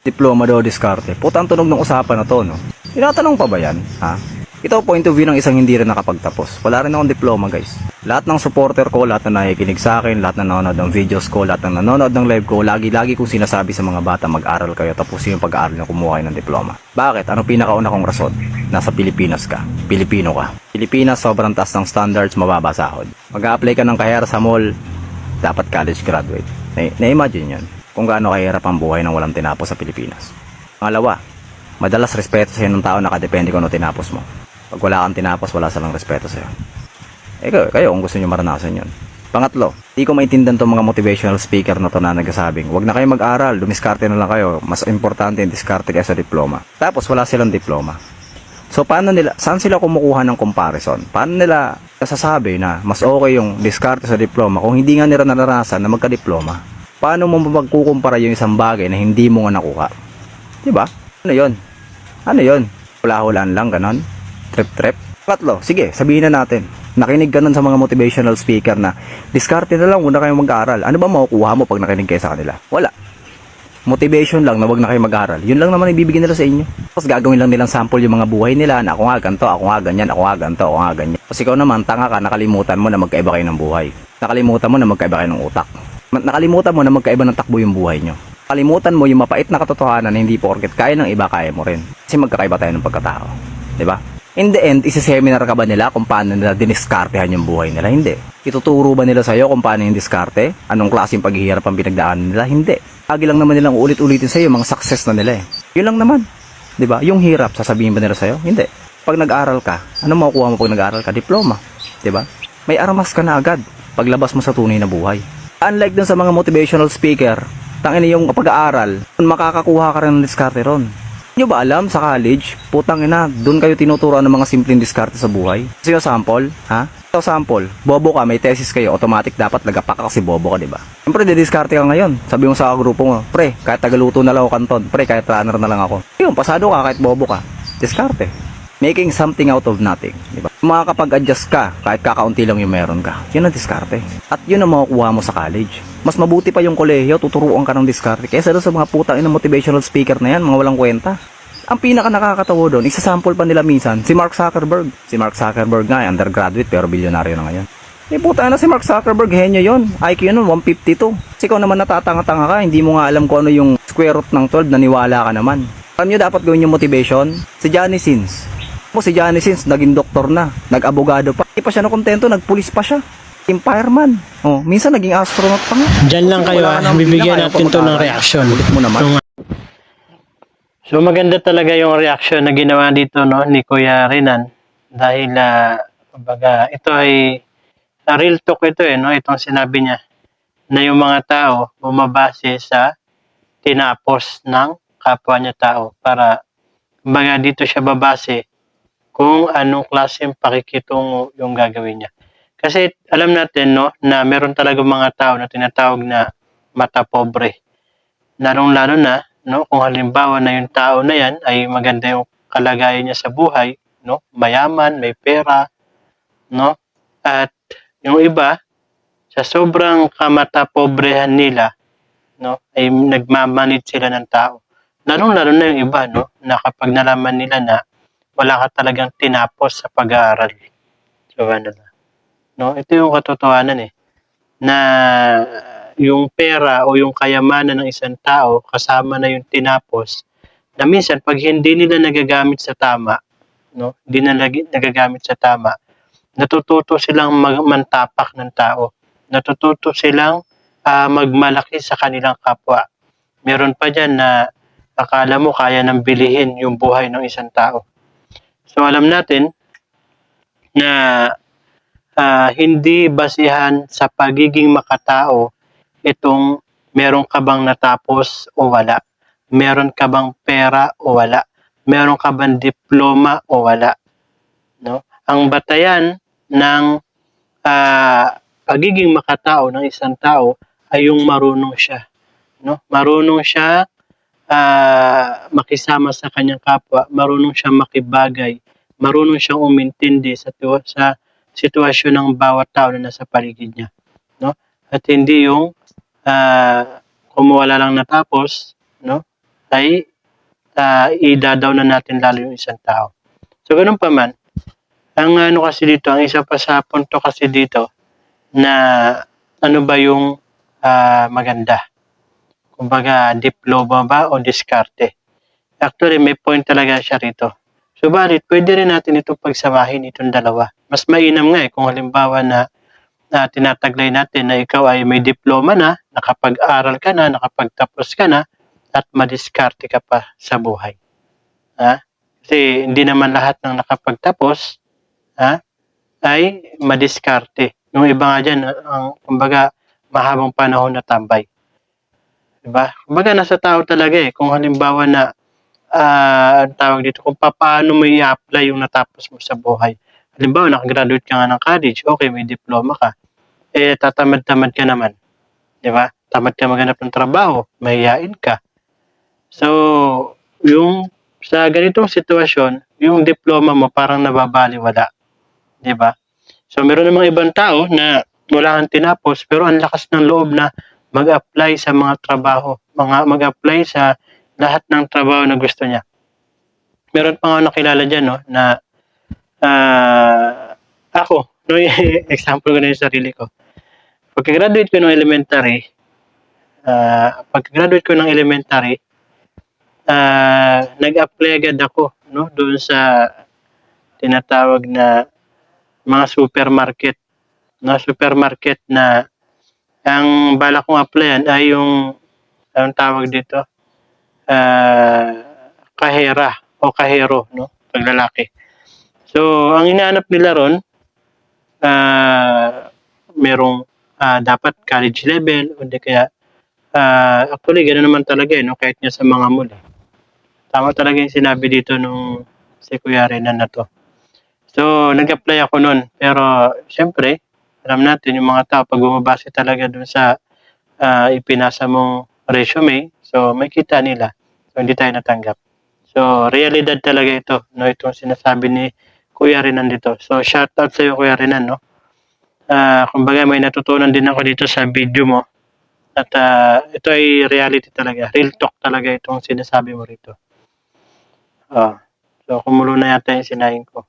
Diploma daw diskarte. Puta ang tunog ng usapan na to, no? Tinatanong pa ba yan? Ha? Ito point of view ng isang hindi rin nakapagtapos. Wala rin akong diploma, guys. Lahat ng supporter ko, lahat na nakikinig sa akin, lahat na nanonood ng videos ko, lahat na nanonood ng live ko, lagi kong sinasabi sa mga bata, mag-aral kayo, tapusin yung pag-aaral na kumuha kayo ng diploma. Bakit? Anong pinakauna kong rason? Nasa Pilipinas ka. Pilipino ka. Pilipinas, sobrang taas ng standards, mababa sahod. Mag-a-apply ka ng kahera sa mall, dapat college graduate. Na-imagine yun. Kung gaano kahirap ang buhay ng walang tinapos sa Pilipinas. Pangalawa, madalas respeto sa'yo ng tao nakadepende kung ano tinapos mo. Pag wala kang tinapos, wala silang respeto sa'yo. Kayo kung gusto nyo maranasan yun. Pangatlo, di ko maintindihan tong mga motivational speaker na to na nagsasabing, wag na kayo mag-aral, dumiskarte na lang kayo. Mas importante yung diskarte kaysa diploma. Tapos wala silang diploma. So saan sila kumukuha ng comparison? Paano nila nasasabi na mas okay yung diskarte sa diploma kung hindi nga nila naranasan na magka-diploma? Paano mo magkukumpara yung isang bagay na hindi mo nga nakuha? Diba? Ano yun? Ano yun? Hula-hulaan lang, ganon? Trip-trip? Patlo, sige, sabihin na natin. Nakinig ka nun sa mga motivational speaker na diskarte na lang, huwag na kayo mag-aaral. Ano ba makukuha mo pag nakinig kayo sa kanila? Wala. Motivation lang na huwag na kayo mag-aaral. Yun lang naman ibibigay nila sa inyo. Tapos gagawin lang nilang sample yung mga buhay nila na ako nga ganito, ako nga ganyan, ako nga ganito, ako nga ganyan. Tapos ikaw naman, tanga ka, nakalimutan mo na magkaiba kayo ng buhay. Nakalimutan mo na magkaiba kayo ng utak. Nakalimutan mo na magkaiba ng takbo yung buhay nyo. Nakalimutan mo yung mapait na katotohanan na hindi porket kaya ng iba, kaya mo rin. Kasi magkakaiba tayo ng pagkatao. Diba? In the end, isi-seminar ka ba nila kung paano nila diniskartehan yung buhay nila? Hindi. Ituturo ba nila sa'yo kung paano yung diskarte? Anong klaseng paghihirap ang pinagdaanan nila? Hindi. Lagi lang naman nilang ulit-ulitin sa'yo mga success na nila eh. Yun lang naman. Diba? Yung hirap, sasabihin ba nila sa'yo? Hindi. Pag nag-aral ka, ano makukuha mo pag nag-aral ka? Diploma. Diba? May armas ka na agad paglabas mo sa tunay na buhay. Unlike dun sa mga motivational speaker, tangina yung pag-aaral, makakakuha ka rin ng diskarte ron. Nyo ba alam sa college, putang ina, doon kayo tinuturuan ng mga simpleng diskarte sa buhay? Sino sample? Ha? Ito sample, bobo ka, may thesis kayo, automatic dapat nagapak ka kasi bobo ka, diba? Siyempre, didiskarte ka ngayon. Sabi mo sa grupo mo, pre, kahit tagaluto na lang ako kanton, pre, kahit runner na lang ako. Yun, pasado ka kahit bobo ka. Diskarte. Making something out of nothing, diba? Makakapag-adjust ka, kahit kakaunti lang yung meron ka. Yun ang diskarte. At yun ang makukuha mo sa college. Mas mabuti pa yung kolehiyo, tuturuan ka ng diskarte kaysa doon sa mga putang ina motivational speaker na yan, mga walang kwenta. Ang pinaka nakakatawa doon, isasample pa nila minsan, si Mark Zuckerberg. Si Mark Zuckerberg nga, undergraduate pero bilyonaryo na ngayon. Puta na si Mark Zuckerberg, henyo yon. IQ nun, 152. Kasi ikaw naman natatanga-tanga ka, hindi mo nga alam kung ano yung square root ng 12, naniwala ka naman. Alam nyo dapat gawin yung motivation? Si Johnny Sins. Si Johnny Sins, naging doktor na, nag-abogado pa. Hindi pa siya nakontento, nagpulis pa siya. Fireman. Minsan naging astronaut pa nga. Diyan lang kayo bibigyan natin to ng reaction. Ulit mo naman. So maganda talaga yung reaction na ginawa dito ni Kuya Renan dahil kumbaga ito ay real talk ito itong sinabi niya na yung mga tao bumabase sa tinapos ng kapwa niya tao para kumbaga dito siya babase kung anong klaseng pakikitungo yung gagawin niya. Kasi alam natin na meron talaga mga tao na tinatawag na mata pobre. Lalong-lalo na kung halimbawa na yung tao na yan ay maganda yung kalagayan niya sa buhay, mayaman, may pera, at yung iba sa sobrang kamata pobrehan nila, ay nagmamanid sila ng tao. Lalong-lalo na yung iba, na kapag nalaman nila na wala ka talagang tinapos sa pag-aaral. So, ito yung katotohanan na yung pera o yung kayamanan ng isang tao kasama na yung tinapos na minsan pag hindi nila nagagamit sa tama, hindi na nagagamit sa tama, natututo silang mantapak ng tao. Natututo silang magmalaki sa kanilang kapwa. Meron pa dyan na akala mo kaya nang bilihin yung buhay ng isang tao. So alam natin na hindi basihan sa pagiging makatao itong meron ka bang natapos o wala, meron ka bang pera o wala, meron ka bang diploma o wala. Ang batayan ng pagiging makatao ng isang tao ay yung marunong siya. Marunong siya makisama sa kanyang kapwa, marunong siya makibagay, marunong siyang umintindi sa sitwasyon ng bawat tao na nasa paligid niya. At hindi yung kung wala lang natapos, ay idadaw na natin lalo yung isang tao. So, ganun pa man, ang ano kasi dito, ang isa pa sa punto kasi dito na ano ba yung maganda. Kumbaga, diploma ba o diskarte. Actually, may point talaga siya rito. Subalit, pwede rin natin itong pagsamahin itong dalawa. Mas mainam nga kung halimbawa na tinataglay natin na ikaw ay may diploma na, nakapag-aral ka na, nakapagtapos ka na, at madiskarte ka pa sa buhay. Ha? Kasi hindi naman lahat ng nakapagtapos ay madiskarte. Yung iba nga dyan, kumbaga, mahabang panahon na tambay. Diba? Kumbaga, nasa tao talaga Kung halimbawa na, ang tawag dito, kung paano mo i-apply yung natapos mo sa buhay. Halimbawa, nakagraduate ka nga ng college, okay, may diploma ka. Tatamad-tamad ka naman. Diba? Tamad ka maghanap ng trabaho, mahihain ka. So, yung sa ganitong sitwasyon, yung diploma mo parang nababaliwala. Diba? So, meron namang ibang tao na wala kang tinapos pero ang lakas ng loob na mag-apply sa mga trabaho, mag-apply sa lahat ng trabaho na gusto niya. Meron pa nga nakilala dyan, no, na ako, no, example ko na yung sarili ko. Pagka-graduate ko ng elementary, nag-apply agad ako, no, doon sa tinatawag na mga supermarket na ang balak kong applyan ay yung anong tawag dito, kahera o kahero, no, pag lalaki. So, ang inaanap nila ron, merong dapat college level o di kaya actually gano'n naman talaga no, kahit nga sa mga mall. Tama talaga yung sinabi dito nung si Kuya Renan na 'to. So, nag-apply ako nun pero siyempre alam natin yung mga tao 'pag bumabase talaga dun sa ipinasa mong resume, so makikita nila. So, hindi tayo natanggap. So, realidad talaga ito, no, itong sinasabi ni Kuya Renan dito. So, shoutout sa'yo Kuya Renan, no. Kumbaga may natutunan din ako dito sa video mo at ito ay reality talaga, real talk talaga itong sinasabi mo rito. So, kumulo na yata yung sinain ko.